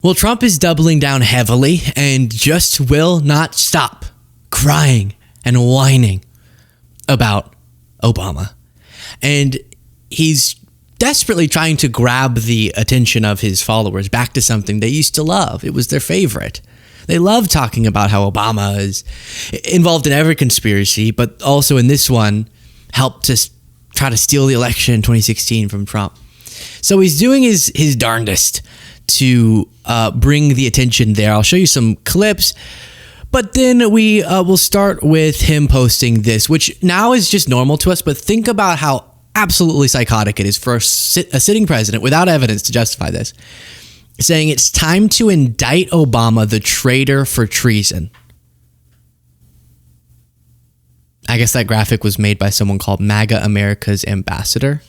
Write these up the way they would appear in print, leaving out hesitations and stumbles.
Well, Trump is doubling down heavily and just will not stop crying and whining about Obama. And he's desperately trying to grab the attention of his followers back to something they used to love. It was their favorite. They love talking about how Obama is involved in every conspiracy, but also in this one, helped to try to steal the election in 2016 from Trump. So he's doing his darndest to bring the attention there. I'll show you some clips, but then we will start with him posting this, which now is just normal to us, but think about how absolutely psychotic it is for a sitting president without evidence to justify this, saying it's time to indict Obama, the traitor, for treason. I guess that graphic was made by someone called MAGA America's Ambassador.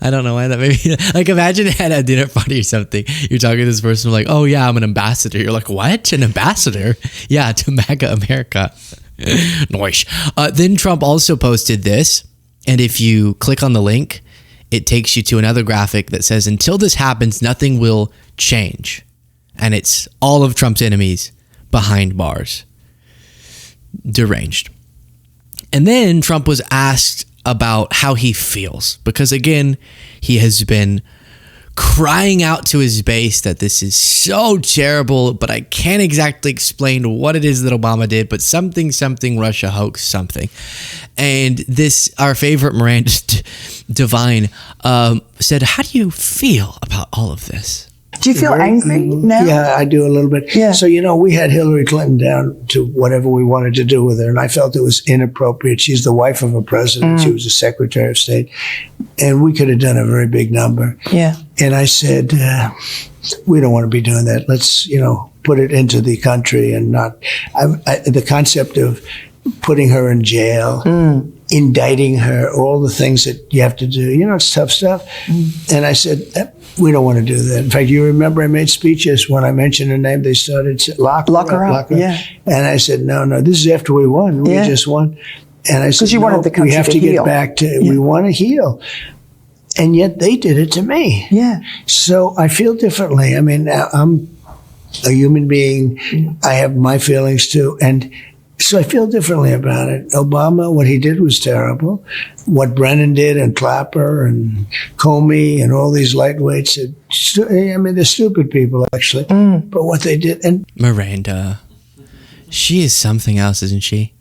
I don't know why that maybe, like, imagine at a dinner party or something, you're talking to this person like, oh yeah, I'm an ambassador. You're like, what? An ambassador? Yeah, to MAGA America. Noish. Then Trump also posted this, and if you click on the link, it takes you to another graphic that says, until this happens, nothing will change. And it's all of Trump's enemies behind bars. Deranged. And then Trump was asked about how he feels, because again, he has been crying out to his base that this is so terrible, but I can't exactly explain what it is that Obama did, but something Russia hoax something. And this, our favorite Miranda Devine said, how do you feel about all of this? Do you feel angry now? Yeah, I do a little bit. Yeah. So, we had Hillary Clinton down to whatever we wanted to do with her, and I felt it was inappropriate. She's the wife of a president. She was a Secretary of State, and we could have done a very big number. Yeah. And I said, we don't want to be doing that. Let's, put it into the country and not the concept of putting her in jail, indicting her, all the things that you have to do. It's tough stuff. And I said, we don't want to do that. In fact, you remember I made speeches when I mentioned her name, they started lock her up. Yeah. And I said, no, this is after we won. We just won. And I said, you wanted the country we have to heal. get back to, we want to heal. And yet they did it to me. Yeah. So I feel differently. I mean, I'm a human being. I have my feelings too. And so I feel differently about it. Obama, what he did was terrible. What Brennan did, and Clapper and Comey and all these lightweights, they're stupid people, actually. But what they did... And Miranda, she is something else, isn't she?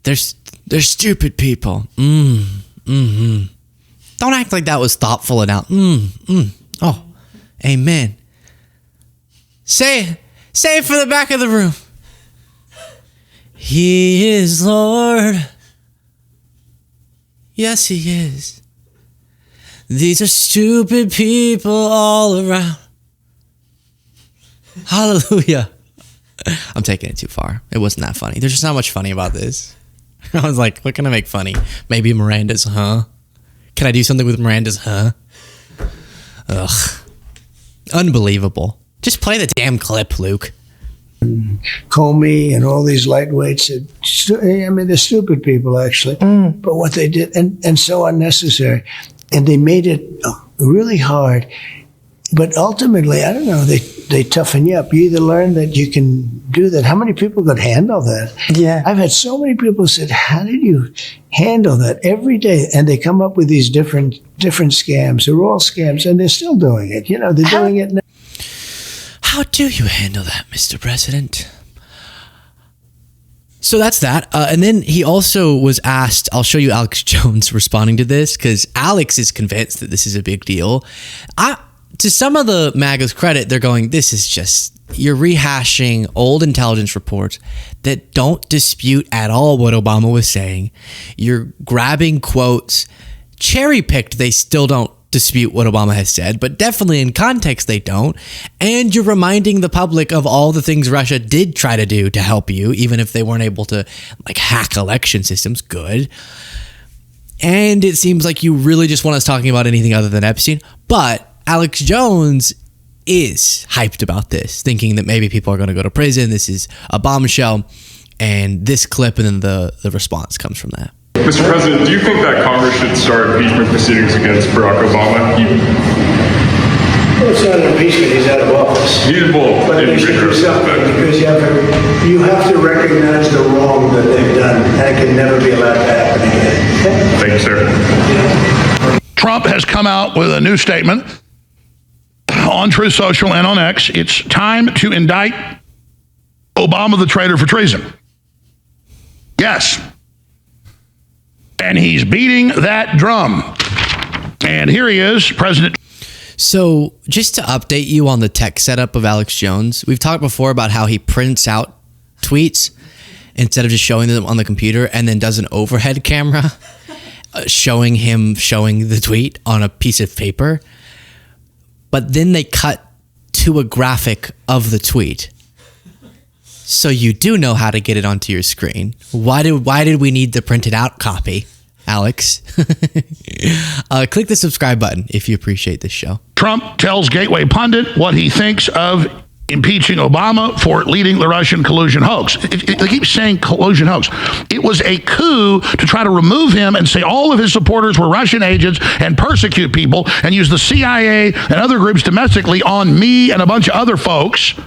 They're stupid people. Don't act like that was thoughtful enough. Oh, amen. Say it for the back of the room. He is Lord. Yes, he is. These are stupid people all around. Hallelujah. I'm taking it too far. It wasn't that funny. There's just not much funny about this. I was like, what can I make funny? Maybe Miranda's huh? Can I do something with Miranda's huh? Ugh. Unbelievable. Just play the damn clip, Luke. Comey and all these lightweights, they're stupid people, actually. But what they did, and so unnecessary. And they made it really hard. But ultimately, I don't know, they toughen you up. You either learn that you can do that. How many people could handle that? Yeah. I've had so many people said, how did you handle that every day? And they come up with these different scams. They're all scams, and they're still doing it. They're doing it now. How do you handle that, Mr. President? So that's that. And then he also was asked, I'll show you Alex Jones responding to this, because Alex is convinced that this is a big deal. To some of the MAGA's credit, they're going, this is just, you're rehashing old intelligence reports that don't dispute at all what Obama was saying. You're grabbing quotes, cherry-picked, they still don't dispute what Obama has said, but definitely in context they don't. And you're reminding the public of all the things Russia did try to do to help you, even if they weren't able to hack election systems. Good. And it seems like you really just want us talking about anything other than Epstein. But Alex Jones is hyped about this, thinking that maybe people are going to go to prison. This is a bombshell. And this clip and then the response comes from that. Mr. President, do you think that Congress should start impeachment proceedings against Barack Obama? Well, it's not impeachment. He's out of office. He's both. But they should do something because you have to recognize the wrong that they've done, and it can never be allowed to happen again. Thank you, sir. Trump has come out with a new statement on Truth Social and on X. It's time to indict Obama the traitor for treason. Yes. And he's beating that drum. And here he is, President. So just to update you on the tech setup of Alex Jones, we've talked before about how he prints out tweets instead of just showing them on the computer and then does an overhead camera showing the tweet on a piece of paper. But then they cut to a graphic of the tweet. So you do know how to get it onto your screen. Why did we need the printed out copy, Alex? Click the subscribe button if you appreciate this show. Trump tells Gateway Pundit what he thinks of impeaching Obama for leading the Russian collusion hoax. They keep saying collusion hoax. It was a coup to try to remove him and say all of his supporters were Russian agents and persecute people and use the CIA and other groups domestically on me and a bunch of other folks.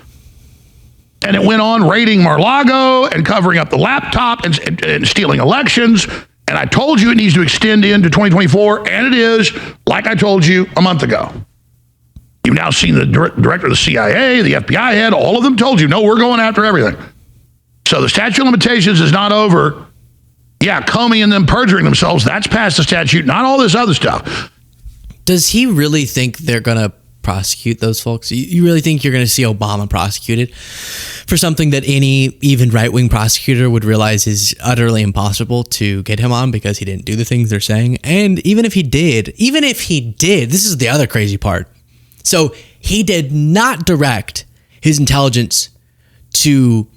And it went on raiding Mar-a-Lago and covering up the laptop and stealing elections. And I told you it needs to extend into 2024, and it is, like I told you a month ago. You've now seen the director of the CIA, the FBI head, all of them told you, no, we're going after everything. So the statute of limitations is not over. Yeah, Comey and them perjuring themselves, that's past the statute, not all this other stuff. Does he really think they're going to prosecute those folks? You really think you're going to see Obama prosecuted for something that any even right-wing prosecutor would realize is utterly impossible to get him on because he didn't do the things they're saying? And even if he did, this is the other crazy part. So he did not direct his intelligence to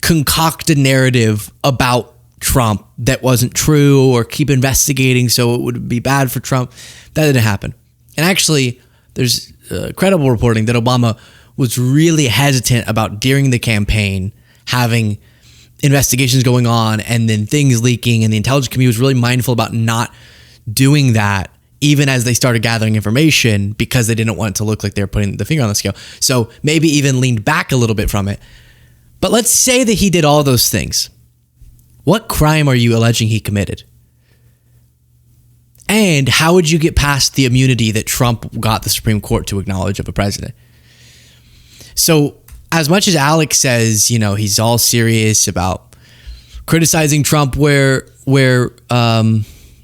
concoct a narrative about Trump that wasn't true or keep investigating so it would be bad for Trump. That didn't happen. And actually, there's credible reporting that Obama was really hesitant about during the campaign having investigations going on and then things leaking, and the intelligence community was really mindful about not doing that even as they started gathering information because they didn't want it to look like they were putting the finger on the scale. So maybe even leaned back a little bit from it. But let's say that he did all those things. What crime are you alleging he committed? And how would you get past the immunity that Trump got the Supreme Court to acknowledge of a president? So as much as Alex says, he's all serious about criticizing Trump where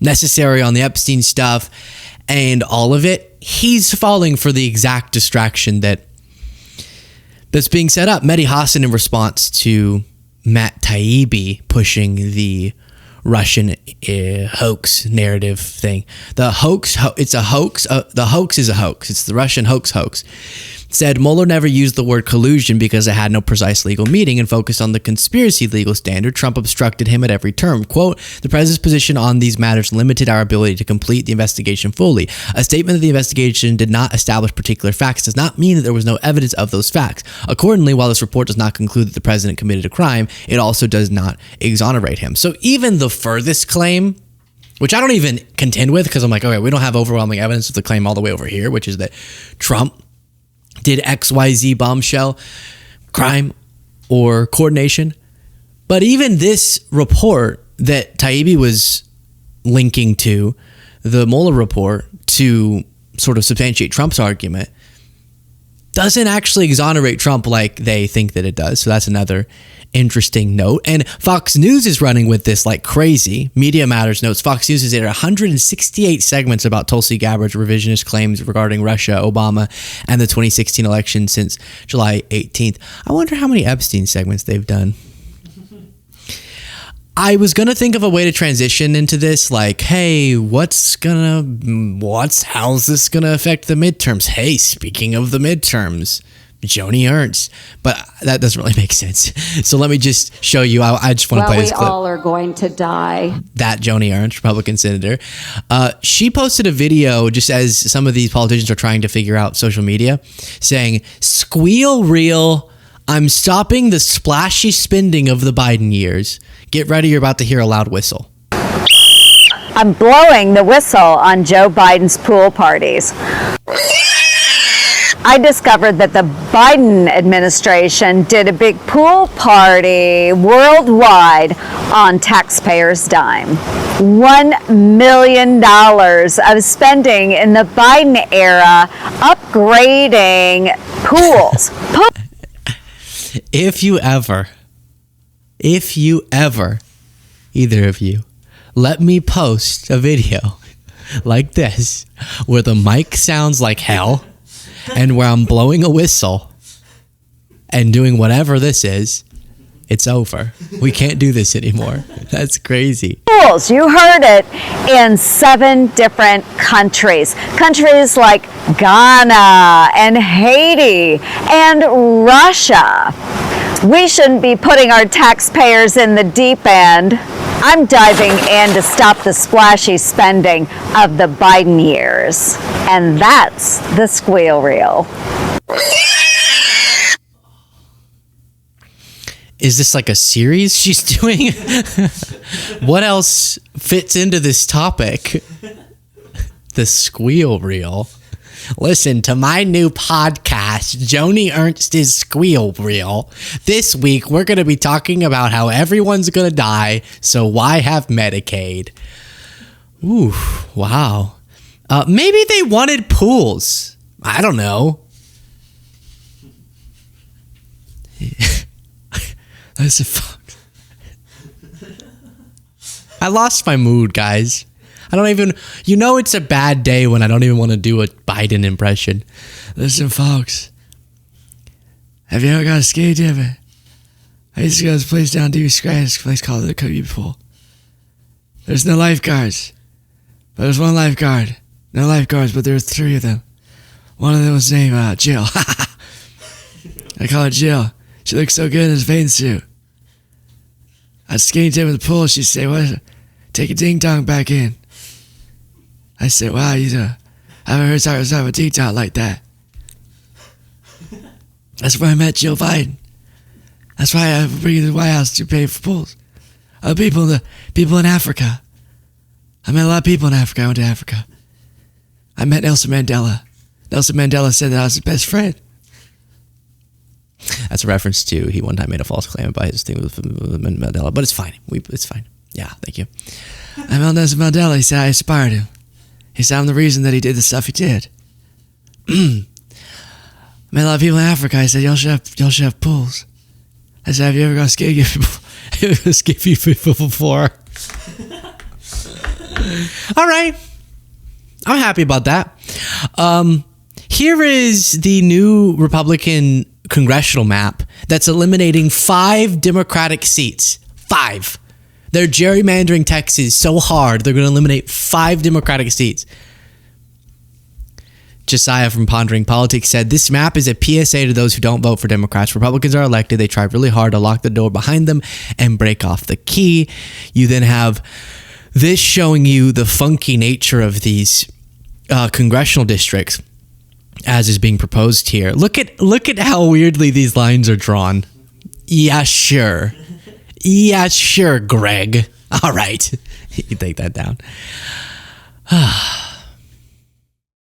necessary on the Epstein stuff and all of it, he's falling for the exact distraction that's being set up. Mehdi Hassan, in response to Matt Taibbi pushing the Russian hoax narrative thing. The hoax, it's a hoax. The hoax is a hoax. It's the Russian hoax. Said Mueller never used the word collusion because it had no precise legal meaning and focused on the conspiracy legal standard. Trump obstructed him at every term. Quote, the president's position on these matters limited our ability to complete the investigation fully. A statement that the investigation did not establish particular facts does not mean that there was no evidence of those facts. Accordingly, while this report does not conclude that the president committed a crime, it also does not exonerate him. So even the furthest claim, which I don't even contend with because I'm like, okay, we don't have overwhelming evidence of the claim all the way over here, which is that Trump did XYZ bombshell crime or coordination. But even this report that Taibbi was linking to, the Mueller report, to sort of substantiate Trump's argument, doesn't actually exonerate Trump like they think that it does. So that's another interesting note. And Fox News is running with this like crazy. Media Matters notes Fox News has aired 168 segments about Tulsi Gabbard's revisionist claims regarding Russia, Obama, and the 2016 election since July 18th. I wonder how many Epstein segments they've done. I was going to think of a way to transition into this, like, hey, how's this going to affect the midterms? Hey, speaking of the midterms, Joni Ernst. But that doesn't really make sense. So let me just show you. I just want to play this clip. We all are going to die. That Joni Ernst, Republican senator, she posted a video just as some of these politicians are trying to figure out social media, saying, squeal reel, I'm stopping the splashy spending of the Biden years. Get ready, you're about to hear a loud whistle. I'm blowing the whistle on Joe Biden's pool parties. I discovered that the Biden administration did a big pool party worldwide on taxpayers' dime. $1 million of spending in the Biden era upgrading pools. If you ever, either of you, let me post a video like this where the mic sounds like hell and where I'm blowing a whistle and doing whatever this is, it's over. We can't do this anymore. That's crazy. Pools, you heard it, in 7 different countries. Countries like Ghana and Haiti and Russia. We shouldn't be putting our taxpayers in the deep end. I'm diving in to stop the splashy spending of the Biden years. And that's the squeal reel. Is this like a series she's doing? What else fits into this topic? The squeal reel. Listen to my new podcast, Joni Ernst's Squeal Reel. This week, we're going to be talking about how everyone's going to die, so why have Medicaid? Ooh, wow. Maybe they wanted pools. I don't know. Listen, fuck. I lost my mood, guys. I don't even, it's a bad day when I don't even want to do a Biden impression. Listen, folks. Have you ever got a ski ticket? I used to go to this place down Dewey Square, this place called the Cookie Pool. There's no lifeguards. But there's one lifeguard. No lifeguards, but there's 3 of them. One of them was named Jill. I call her Jill. She looks so good in this bathing suit. I'd skate in with the pool. She'd say, "What? Take a ding dong back in." I said, "Wow, I haven't heard talk about a ding dong like that." That's where I met Jill Biden. That's why I bring you to the White House to pay for pools. Other people in Africa. I met a lot of people in Africa. I went to Africa. I met Nelson Mandela. Nelson Mandela said that I was his best friend. That's a reference to he one time made a false claim about his thing with Mandela, but it's fine. It's fine. Yeah, thank you. I met Nelson Mandela. He said I inspired him. He said I'm the reason that he did the stuff he did. I met a lot of people in Africa. I said y'all should have pools. I said, have you ever gone skiing before? All right. I'm happy about that. Here is the new Republican congressional map that's eliminating 5 Democratic seats. 5. They're gerrymandering Texas so hard, they're going to eliminate 5 Democratic seats. Josiah from Pondering Politics said, this map is a PSA to those who don't vote for Democrats. Republicans are elected. They try really hard to lock the door behind them and break off the key. You then have this showing you the funky nature of these congressional districts as is being proposed here. Look at how weirdly these lines are drawn. Yeah, sure. Yeah, sure, Greg. All right. You can take that down.